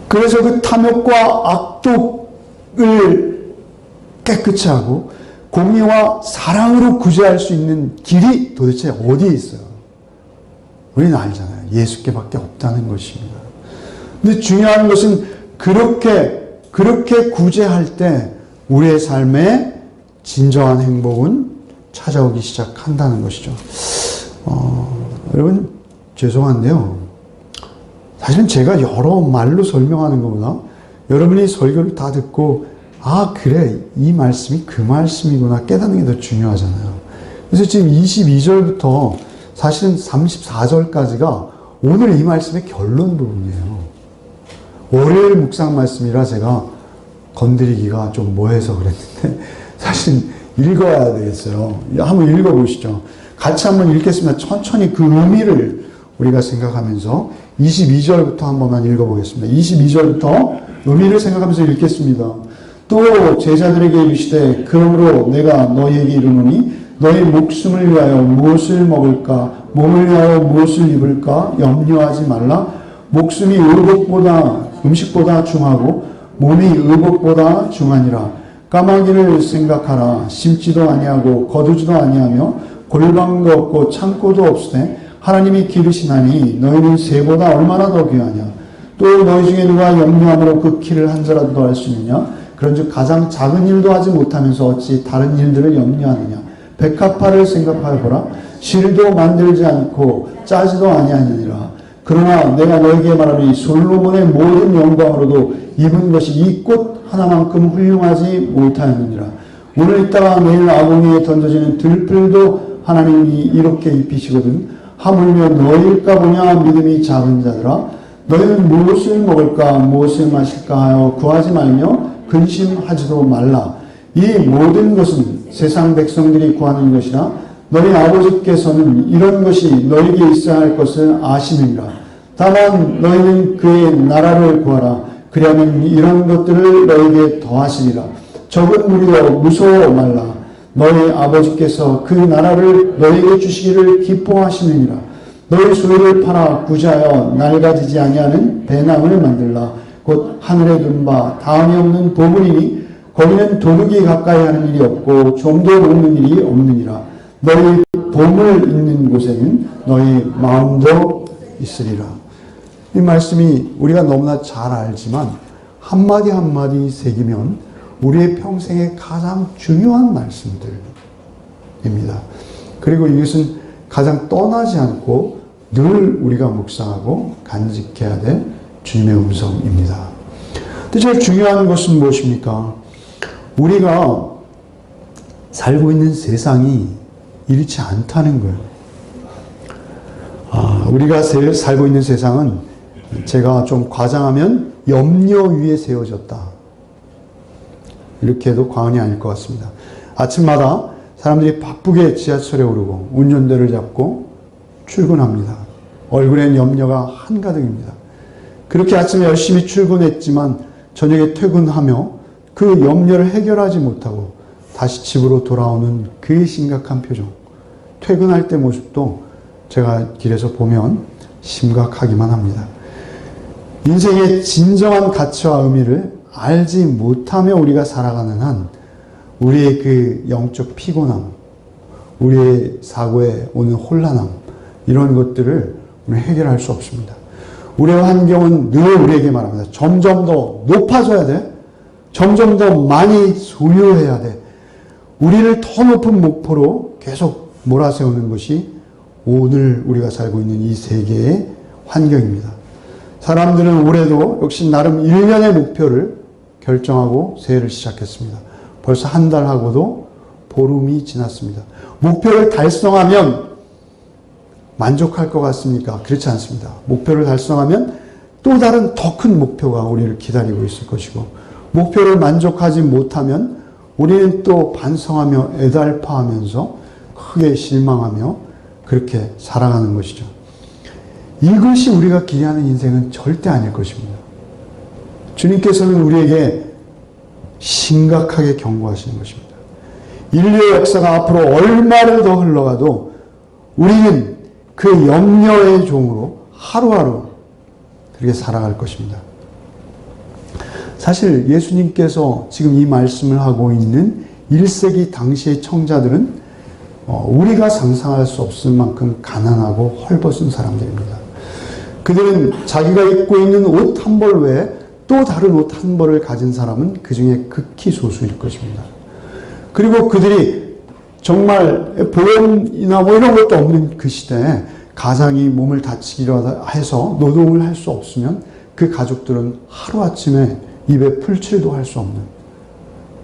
그래서 그 탐욕과 악독을 깨끗이 하고 공의와 사랑으로 구제할 수 있는 길이 도대체 어디에 있어요? 우리는 알잖아요. 예수께밖에 없다는 것입니다. 근데 중요한 것은 그렇게 구제할 때 우리의 삶에 진정한 행복은 찾아오기 시작한다는 것이죠. 여러분 죄송한데요. 사실은 제가 여러 말로 설명하는 것보다 여러분이 설교를 다 듣고 그래 이 말씀이 그 말씀이구나 깨닫는 게 더 중요하잖아요. 그래서 지금 22절부터 사실은 34절까지가 오늘 이 말씀의 결론 부분이에요. 월요일 묵상 말씀이라 제가 건드리기가 좀 뭐해서 그랬는데 사실 읽어야 되겠어요. 한번 읽어보시죠. 같이 한번 읽겠습니다. 천천히 그 의미를 우리가 생각하면서 22절부터 한 번만 읽어보겠습니다. 22절부터 의미를 생각하면서 읽겠습니다. 또 제자들에게 이르시되 그러므로 내가 너희에게 이르노니 너희 목숨을 위하여 무엇을 먹을까 몸을 위하여 무엇을 입을까 염려하지 말라. 목숨이 음식보다 중하고 몸이 의복보다 중하니라. 까마귀를 생각하라. 심지도 아니하고 거두지도 아니하며 골방도 없고 창고도 없으되 하나님이 기르시나니 너희는 새보다 얼마나 더 귀하냐. 또 너희 중에 누가 염려함으로 그 키를 한 자라도 더 할 수 있느냐. 그런즉 가장 작은 일도 하지 못하면서 어찌 다른 일들을 염려하느냐. 백합화를 생각하여 보라. 실도 만들지 않고 짜지도 아니하느니라. 그러나 내가 너희에게 말하노니 솔로몬의 모든 영광으로도 입은 것이 이 꽃 하나만큼 훌륭하지 못하였느니라. 오늘 있다가 내일 아궁이에 던져지는 들풀도 하나님이 이렇게 입히시거든. 하물며 너희일까 보냐 믿음이 작은 자들아. 너희는 무엇을 먹을까 무엇을 마실까 하여 구하지 말며 근심하지도 말라. 이 모든 것은 세상 백성들이 구하는 것이라 너희 아버지께서는 이런 것이 너희에게 있어야 할 것을 아시느니라. 다만 너희는 그의 나라를 구하라. 그리하면 이런 것들을 너희에게 더하시리라. 적은 무리여 무서워 말라. 너희 아버지께서 그 나라를 너희에게 주시기를 기뻐하시느니라. 너희 소유를 팔아 구제하여 낡아지지 아니하는 배낭을 만들라. 곧 하늘에 둔 바 다음이 없는 보물이니 거기는 도둑이 가까이 하는 일이 없고 좀도 녹는 일이 없느니라. 너희 보물 있는 곳에는 너희 마음도 있으리라. 이 말씀이 우리가 너무나 잘 알지만 한마디 한마디 새기면 우리의 평생에 가장 중요한 말씀들입니다. 그리고 이것은 가장 떠나지 않고 늘 우리가 묵상하고 간직해야 될 주님의 음성입니다. 근데 제일 중요한 것은 무엇입니까? 우리가 살고 있는 세상이 이렇지 않다는 거예요. 우리가 살고 있는 세상은 제가 좀 과장하면 염려 위에 세워졌다. 이렇게 해도 과언이 아닐 것 같습니다. 아침마다 사람들이 바쁘게 지하철에 오르고 운전대를 잡고 출근합니다. 얼굴엔 염려가 한가득입니다. 그렇게 아침에 열심히 출근했지만 저녁에 퇴근하며 그 염려를 해결하지 못하고 다시 집으로 돌아오는 그 심각한 표정. 퇴근할 때 모습도 제가 길에서 보면 심각하기만 합니다. 인생의 진정한 가치와 의미를 알지 못하며 우리가 살아가는 한 우리의 그 영적 피곤함, 우리의 사고에 오는 혼란함, 이런 것들을 우리는 해결할 수 없습니다. 우리의 환경은 늘 우리에게 말합니다. 점점 더 높아져야 돼. 점점 더 많이 소유해야 돼. 우리를 더 높은 목표로 계속 몰아세우는 것이 오늘 우리가 살고 있는 이 세계의 환경입니다. 사람들은 올해도 역시 나름 1년의 목표를 결정하고 새해를 시작했습니다. 벌써 한 달하고도 보름이 지났습니다. 목표를 달성하면 만족할 것 같습니까? 그렇지 않습니다. 목표를 달성하면 또 다른 더 큰 목표가 우리를 기다리고 있을 것이고, 목표를 만족하지 못하면 우리는 또 반성하며 애달파하면서 크게 실망하며 그렇게 살아가는 것이죠. 이것이 우리가 기대하는 인생은 절대 아닐 것입니다. 주님께서는 우리에게 심각하게 경고하시는 것입니다. 인류의 역사가 앞으로 얼마를 더 흘러가도 우리는 그 염려의 종으로 하루하루 그렇게 살아갈 것입니다. 사실 예수님께서 지금 이 말씀을 하고 있는 1세기 당시의 청자들은 우리가 상상할 수 없을 만큼 가난하고 헐벗은 사람들입니다. 그들은 자기가 입고 있는 옷 한 벌 외에 또 다른 옷 한 벌을 가진 사람은 그 중에 극히 소수일 것입니다. 그리고 그들이 정말 보험이나 뭐 이런 것도 없는 그 시대에 가장이 몸을 다치기로 해서 노동을 할 수 없으면 그 가족들은 하루아침에 입에 풀칠도 할 수 없는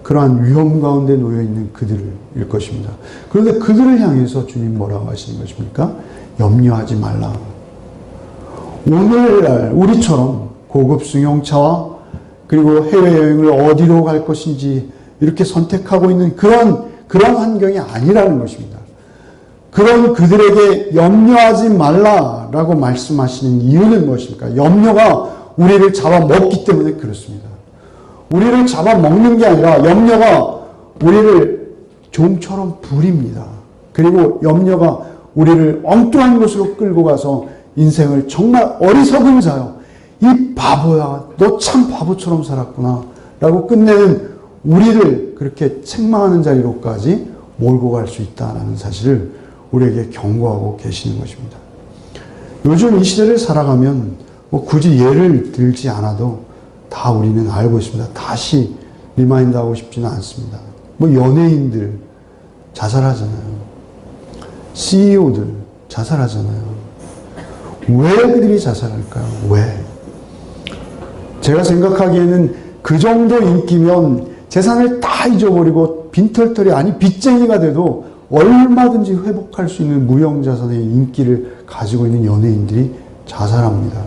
그러한 위험 가운데 놓여있는 그들일 것입니다. 그런데 그들을 향해서 주님 뭐라고 하시는 것입니까? 염려하지 말라. 오늘날 우리처럼 고급 승용차와 그리고 해외여행을 어디로 갈 것인지 이렇게 선택하고 있는 그런 환경이 아니라는 것입니다. 그런 그들에게 염려하지 말라라고 말씀하시는 이유는 무엇입니까? 염려가 우리를 잡아먹기 때문에 그렇습니다. 우리를 잡아먹는 게 아니라 염려가 우리를 종처럼 부립니다. 그리고 염려가 우리를 엉뚱한 곳으로 끌고 가서 인생을 정말 어리석은 자요. 이 바보야, 너 참 바보처럼 살았구나 라고 끝내는 우리를 그렇게 책망하는 자리로까지 몰고 갈 수 있다는 사실을 우리에게 경고하고 계시는 것입니다. 요즘 이 시대를 살아가면 뭐 굳이 예를 들지 않아도 다 우리는 알고 있습니다. 다시 리마인드 하고 싶지는 않습니다. 뭐 연예인들 자살하잖아요. CEO들 자살하잖아요. 왜 그들이 자살할까요? 왜? 제가 생각하기에는 그 정도 인기면 재산을 다 잊어버리고 빈털털이 아니 빚쟁이가 돼도 얼마든지 회복할 수 있는 무형자산의 인기를 가지고 있는 연예인들이 자살합니다.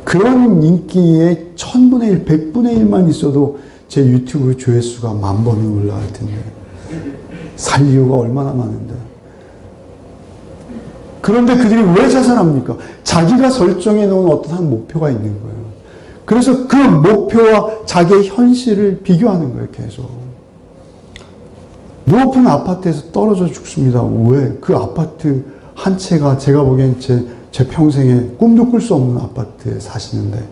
그런 인기의 1000분의 1, 100분의 1만 있어도 제 유튜브 조회수가 10,000번이 올라갈 텐데 살 이유가 얼마나 많은데. 그런데 그들이 왜 자살합니까? 자기가 설정해 놓은 어떠한 목표가 있는 거예요. 그래서 그 목표와 자기의 현실을 비교하는 거예요, 계속. 높은 아파트에서 떨어져 죽습니다. 왜? 그 아파트 한 채가 제가 보기엔 제 평생에 꿈도 꿀 수 없는 아파트에 사시는데,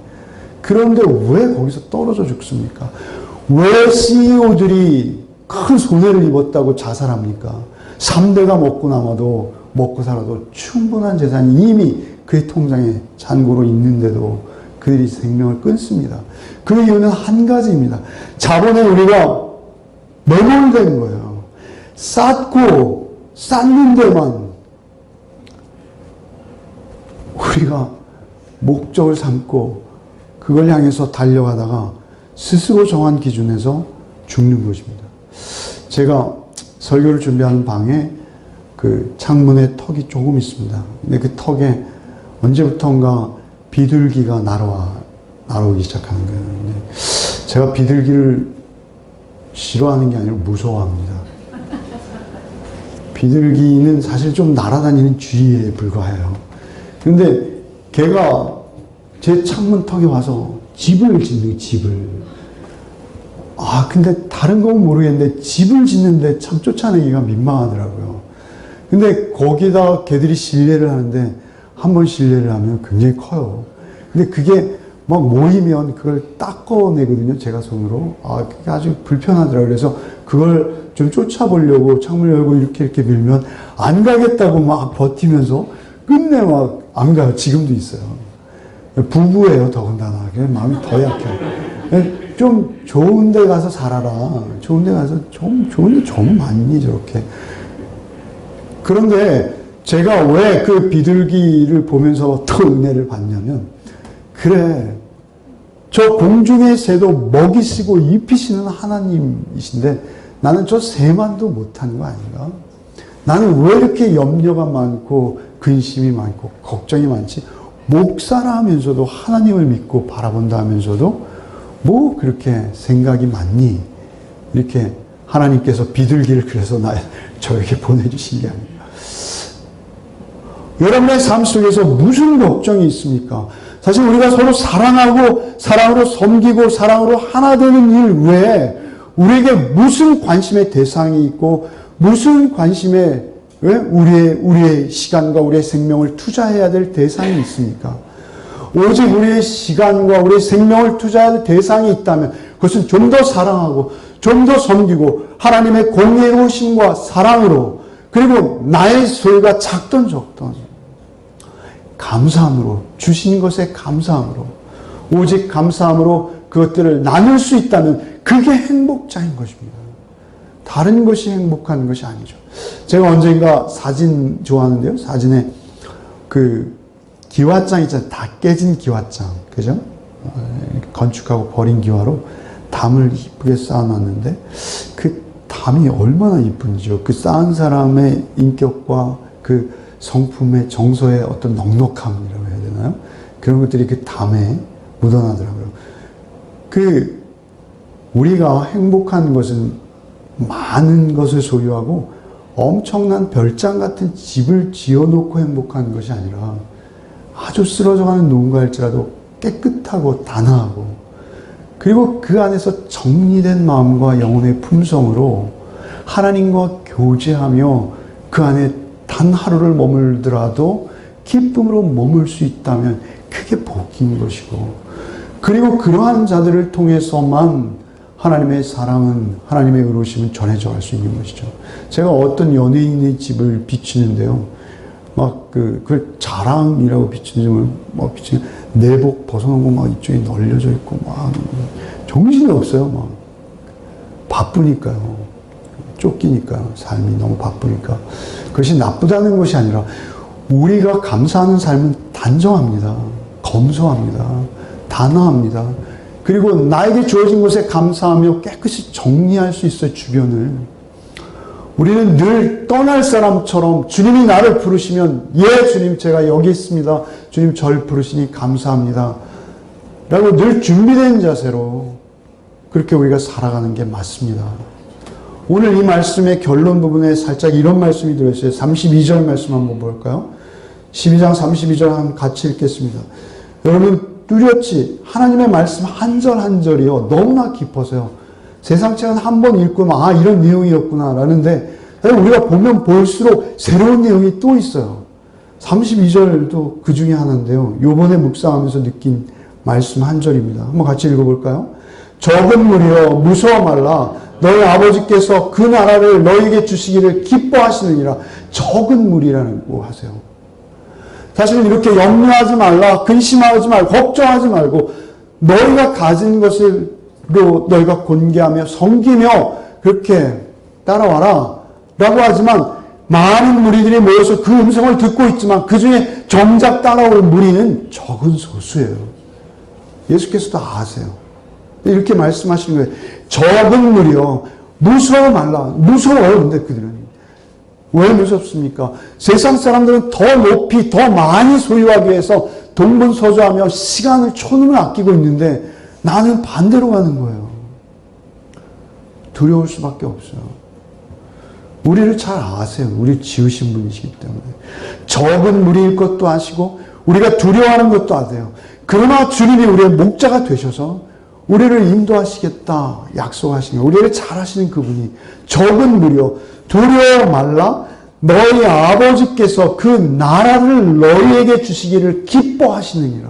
그런데 왜 거기서 떨어져 죽습니까? 왜 CEO들이 큰 손해를 입었다고 자살합니까? 3대가 먹고 살아도 충분한 재산이 이미 그의 통장에 잔고로 있는데도 그들이 생명을 끊습니다. 그 이유는 한 가지입니다. 자본에 우리가 매몰된 거예요. 쌓는 데만 우리가 목적을 삼고 그걸 향해서 달려가다가 스스로 정한 기준에서 죽는 것입니다. 제가 설교를 준비하는 방에 그 창문에 턱이 조금 있습니다. 근데 그 턱에 언제부턴가 비둘기가 날아오기 시작하는 거예요. 근데 제가 비둘기를 싫어하는 게 아니라 무서워합니다. 비둘기는 사실 좀 날아다니는 쥐에 불과해요. 근데 걔가 제 창문 턱에 와서 집을 짓는 집을. 근데 다른 건 모르겠는데 집을 짓는데 참 쫓아내기가 민망하더라고요. 근데 거기다 걔들이 실례를 하는데 한 번 실례를 하면 굉장히 커요. 근데 그게 막 모이면 그걸 닦아내거든요, 제가 손으로. 그게 아주 불편하더라고요. 그래서 그걸 좀 쫓아보려고 창문을 열고 이렇게 밀면 안 가겠다고 막 버티면서 끝내 막 안 가요. 지금도 있어요. 부부예요, 더군다나. 마음이 더 약해요. 좀 좋은 데 가서 살아라. 좋은 데 가서 좋은 데 좀 많니, 저렇게. 그런데 제가 왜 그 비둘기를 보면서 더 은혜를 받냐면, 그래, 저 공중의 새도 먹이시고 입히시는 하나님이신데 나는 저 새만도 못하는 거 아닌가? 나는 왜 이렇게 염려가 많고 근심이 많고 걱정이 많지? 목사라 하면서도 하나님을 믿고 바라본다 하면서도 뭐 그렇게 생각이 많니? 이렇게 하나님께서 비둘기를 그래서 저에게 보내주신 게 아닙니다. 여러분의 삶 속에서 무슨 걱정이 있습니까? 사실 우리가 서로 사랑하고 사랑으로 섬기고 사랑으로 하나 되는 일 외에 우리에게 무슨 관심의 대상이 있고 무슨 관심에 우리의 시간과 우리의 생명을 투자해야 될 대상이 있습니까? 오직 우리의 시간과 우리의 생명을 투자해야 될 대상이 있다면 그것은 좀 더 사랑하고 좀 더 섬기고 하나님의 공의로우심과 사랑으로 그리고 나의 소유가 작든 적든 감사함으로 주신 것에 감사함으로 오직 감사함으로 그것들을 나눌 수 있다면 그게 행복자인 것입니다. 다른 것이 행복한 것이 아니죠. 제가 언젠가 사진 좋아하는데요. 사진에 그 기와장 있잖아요. 다 깨진 기와장. 그죠? 건축하고 버린 기와로 담을 이쁘게 쌓아놨는데 그 담이 얼마나 이쁜지요. 그 쌓은 사람의 인격과 그 성품의 정서의 어떤 넉넉함이라고 해야 되나요? 그런 것들이 그 담에 묻어나더라고요. 우리가 행복한 것은 많은 것을 소유하고 엄청난 별장 같은 집을 지어놓고 행복한 것이 아니라 아주 쓰러져가는 누군가일지라도 깨끗하고 단아하고 그리고 그 안에서 정리된 마음과 영혼의 품성으로 하나님과 교제하며 그 안에 단 하루를 머물더라도 기쁨으로 머물 수 있다면 그게 복인 것이고 그리고 그러한 자들을 통해서만 하나님의 사랑은 하나님의 의로우심은 전해져 갈 수 있는 것이죠. 제가 어떤 연예인의 집을 비추는데요. 막 그걸 자랑이라고 비추는 막 비추는 내복 벗어놓은 거 막 이쪽에 널려져 있고 막 정신이 없어요. 막 바쁘니까요. 쫓기니까요. 삶이 너무 바쁘니까. 그것이 나쁘다는 것이 아니라 우리가 감사하는 삶은 단정합니다. 검소합니다. 단아합니다. 그리고 나에게 주어진 것에 감사하며 깨끗이 정리할 수 있어요. 주변을. 우리는 늘 떠날 사람처럼 주님이 나를 부르시면 예 주님 제가 여기 있습니다. 주님 저를 부르시니 감사합니다. 라고 늘 준비된 자세로 그렇게 우리가 살아가는 게 맞습니다. 오늘 이 말씀의 결론 부분에 살짝 이런 말씀이 들어있어요. 32절 말씀 한번 볼까요? 12장 32절 한번 같이 읽겠습니다. 여러분 뚜렷이 하나님의 말씀 한 절 한 절이요 너무나 깊어서요. 세상 책은 한 번 읽고만 아 이런 내용이었구나 라는데 우리가 보면 볼수록 새로운 내용이 또 있어요. 32절도 그 중에 하나인데요. 요번에 묵상하면서 느낀 말씀 한 절입니다. 한번 같이 읽어볼까요? 적은 무리여 무서워 말라. 너희 아버지께서 그 나라를 너희에게 주시기를 기뻐하시느니라. 적은 무리라고 하세요. 사실은 이렇게 염려하지 말라, 근심하지 말고, 걱정하지 말고, 너희가 가진 것으로 너희가 곤개하며 섬기며 그렇게 따라와라. 라고 하지만, 많은 무리들이 모여서 그 음성을 듣고 있지만, 그 중에 정작 따라올 무리는 적은 소수예요. 예수께서도 아세요. 이렇게 말씀하시는 거예요. 적은 무리요. 무서워 말라. 무서워요. 근데 그들은. 왜 무섭습니까? 세상 사람들은 더 높이, 더 많이 소유하기 위해서 동분서주하며 시간을, 초능을 아끼고 있는데 나는 반대로 가는 거예요. 두려울 수밖에 없어요. 우리를 잘 아세요. 우리 지으신 분이시기 때문에. 적은 무리일 것도 아시고 우리가 두려워하는 것도 아세요. 그러나 주님이 우리의 목자가 되셔서 우리를 인도하시겠다 약속하신 거예요. 우리를 잘 하시는 그분이 적은 무리요. 두려워 말라. 너희 아버지께서 그 나라를 너희에게 주시기를 기뻐하시느니라.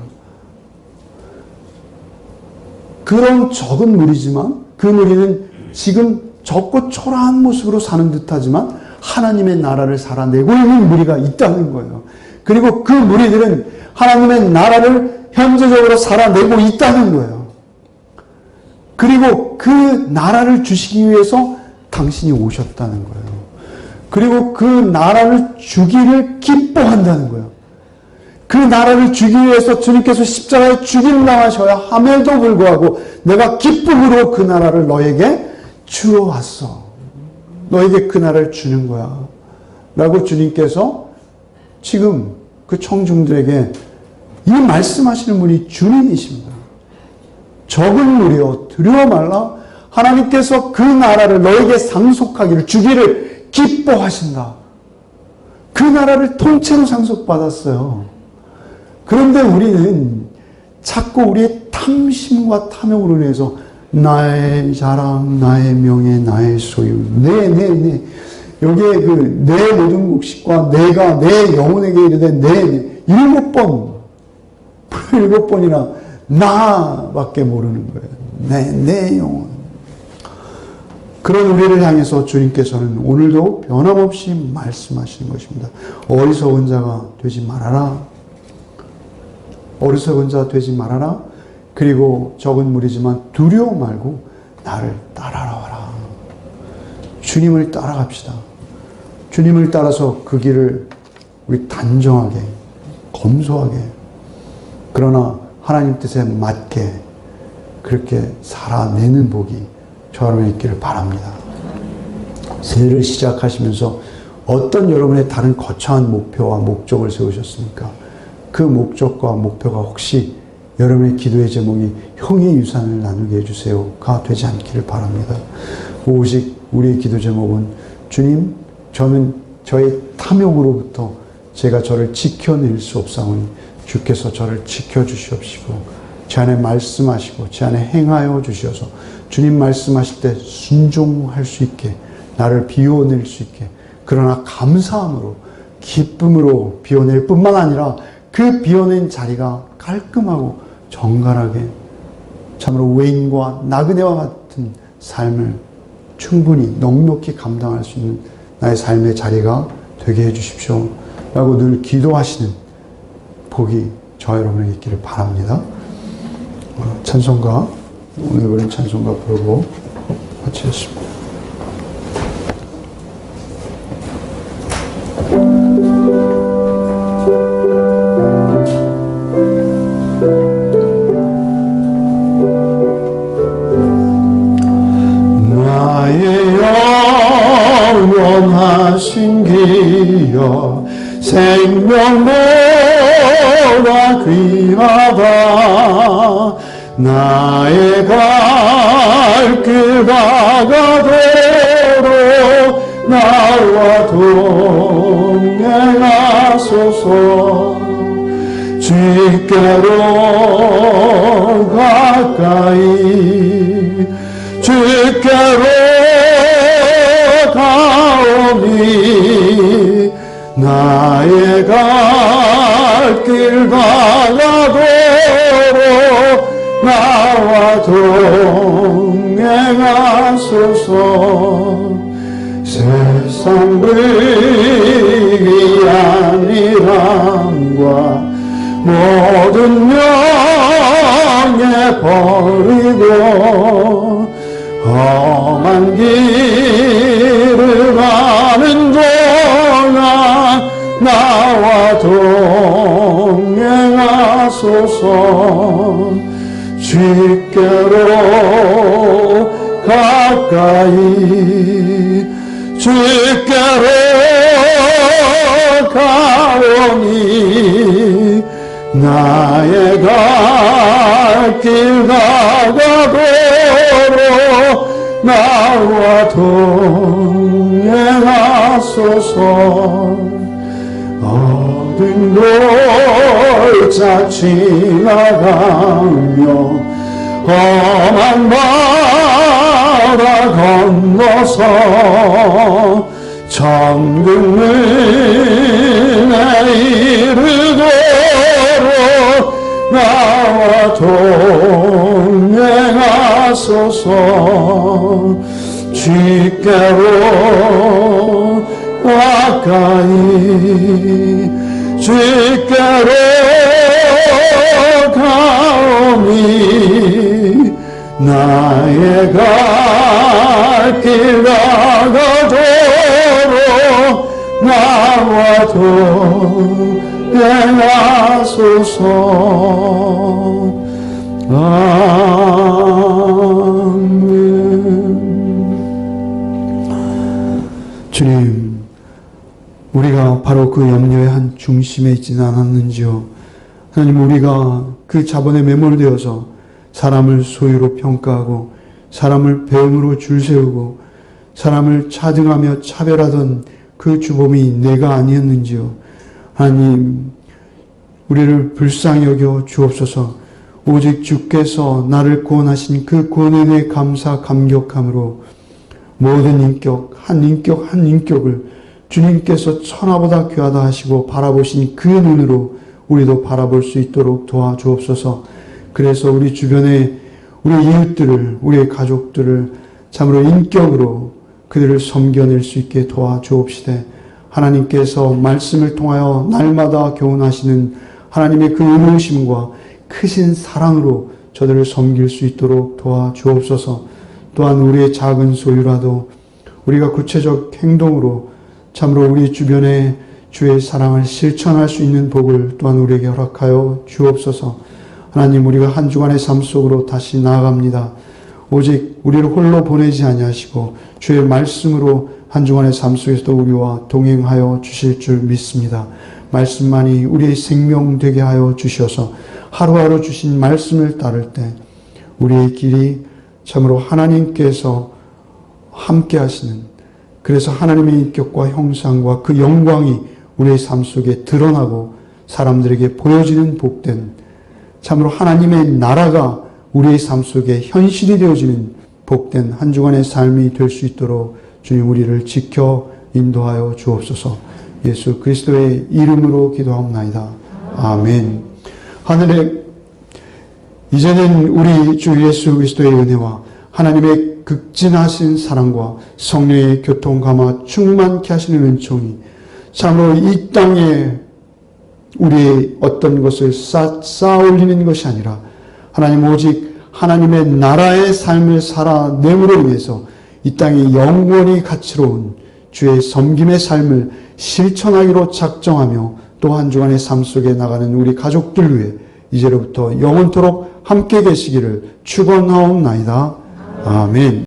그런 적은 무리지만 그 무리는 지금 적고 초라한 모습으로 사는 듯하지만 하나님의 나라를 살아내고 있는 무리가 있다는 거예요. 그리고 그 무리들은 하나님의 나라를 현재적으로 살아내고 있다는 거예요. 그리고 그 나라를 주시기 위해서 당신이 오셨다는 거예요. 그리고 그 나라를 주기를 기뻐한다는 거예요. 그 나라를 주기 위해서 주님께서 십자가에 죽임을 당하셔야 함에도 불구하고 내가 기쁨으로 그 나라를 너에게 주러 왔어. 너에게 그 나라를 주는 거야. 라고 주님께서 지금 그 청중들에게 이 말씀하시는 분이 주님이십니다. 적은 무리여 두려워 말라. 하나님께서 그 나라를 너에게 상속하기를 주기를 기뻐하신다. 그 나라를 통째로 상속받았어요. 그런데 우리는 자꾸 우리의 탐심과 탐욕으로 인해서 나의 자랑, 나의 명예, 나의 소유, 내 여기에 그 내 모든 곡식과 내가 내 영혼에게 이르되 내 7번이나 나밖에 모르는 거예요. 내 영혼. 그런 우리를 향해서 주님께서는 오늘도 변함없이 말씀하시는 것입니다. 어리석은 자가 되지 말아라. 어리석은 자 되지 말아라. 그리고 적은 무리지만 두려워 말고 나를 따라와라. 주님을 따라갑시다. 주님을 따라서 그 길을 우리 단정하게, 검소하게, 그러나 하나님 뜻에 맞게 그렇게 살아내는 복이 저 여러분에 있기를 바랍니다. 새해를 시작하시면서 어떤 여러분의 다른 거창한 목표와 목적을 세우셨습니까? 그 목적과 목표가 혹시 여러분의 기도의 제목이 형의 유산을 나누게 해주세요가 되지 않기를 바랍니다. 오직 우리의 기도 제목은 주님, 저는 저의 탐욕으로부터 제가 저를 지켜낼 수 없사오니 주께서 저를 지켜주시옵시고 제 안에 말씀하시고 제 안에 행하여 주시어서 주님 말씀하실 때 순종할 수 있게 나를 비워낼 수 있게 그러나 감사함으로 기쁨으로 비워낼 뿐만 아니라 그 비워낸 자리가 깔끔하고 정갈하게 참으로 외인과 나그네와 같은 삶을 충분히 넉넉히 감당할 수 있는 나의 삶의 자리가 되게 해주십시오 라고 늘 기도하시는 복이 저 여러분에게 있기를 바랍니다. 찬송가 오늘 우리는 찬송가 부르고 마치겠습니다. 영원하신 기여 생명보다 귀하다 나의 갈 길 다가도록 나와 동행하소서. 주께로 가까이 주께로 가오니 나의 갈 길 다가도록 나와 동행하소서. 세상 불의한 이랑과 모든 명예 버리고 험한 길을 가는 동안 나와 동행하소서. 주께로 가까이 주께로 가오니 나의 갈 길 다가도록 나와 동행하소서. 어두운 골짜 지나가며 험한 바다 건너서 천국문에 이르도록 나와 동행하소서. 주께로 가까이 주께로 가오니 나의 갈 길 다가도록 나와 동행하소서. 아멘. 주님, 우리가 바로 그 염려의 한 중심에 있지는 않았는지요. 하나님, 우리가 그 자본에 매몰되어서 사람을 소유로 평가하고 사람을 배움으로 줄세우고 사람을 차등하며 차별하던 그 주범이 내가 아니었는지요. 하나님, 우리를 불쌍히 여겨 주옵소서. 오직 주께서 나를 구원하신 그 구원에 대해 감사 감격함으로 모든 인격 한 인격을 주님께서 천하보다 귀하다 하시고 바라보신 그 눈으로 우리도 바라볼 수 있도록 도와주옵소서. 그래서 우리 주변에 우리 이웃들을, 우리의 가족들을 참으로 인격으로 그들을 섬겨낼 수 있게 도와주옵시되, 하나님께서 말씀을 통하여 날마다 교훈하시는 하나님의 그 은우심과 크신 사랑으로 저들을 섬길 수 있도록 도와주옵소서. 또한 우리의 작은 소유라도 우리가 구체적 행동으로 참으로 우리 주변에 주의 사랑을 실천할 수 있는 복을 또한 우리에게 허락하여 주옵소서. 하나님, 우리가 한 주간의 삶 속으로 다시 나아갑니다. 오직 우리를 홀로 보내지 아니하시고 주의 말씀으로 한 주간의 삶 속에서도 우리와 동행하여 주실 줄 믿습니다. 말씀만이 우리의 생명 되게 하여 주셔서 하루하루 주신 말씀을 따를 때 우리의 길이 참으로 하나님께서 함께 하시는, 그래서 하나님의 인격과 형상과 그 영광이 우리의 삶 속에 드러나고 사람들에게 보여지는 복된, 참으로 하나님의 나라가 우리의 삶 속에 현실이 되어지는 복된 한 주간의 삶이 될 수 있도록 주님 우리를 지켜 인도하여 주옵소서. 예수 그리스도의 이름으로 기도하옵나이다. 아멘. 하늘에 이제는 우리 주 예수 그리스도의 은혜와 하나님의 극진하신 사랑과 성령의 교통감화 충만케 하시는 은총이 참으로 이 땅에 우리의 어떤 것을 쌓아 올리는 것이 아니라 하나님 오직 하나님의 나라의 삶을 살아내므로 인해서 이 땅에 영원히 가치로운 주의 섬김의 삶을 실천하기로 작정하며 또 한 주간의 삶 속에 나가는 우리 가족들 위해 이제로부터 영원토록 함께 계시기를 축원하옵나이다. 아멘.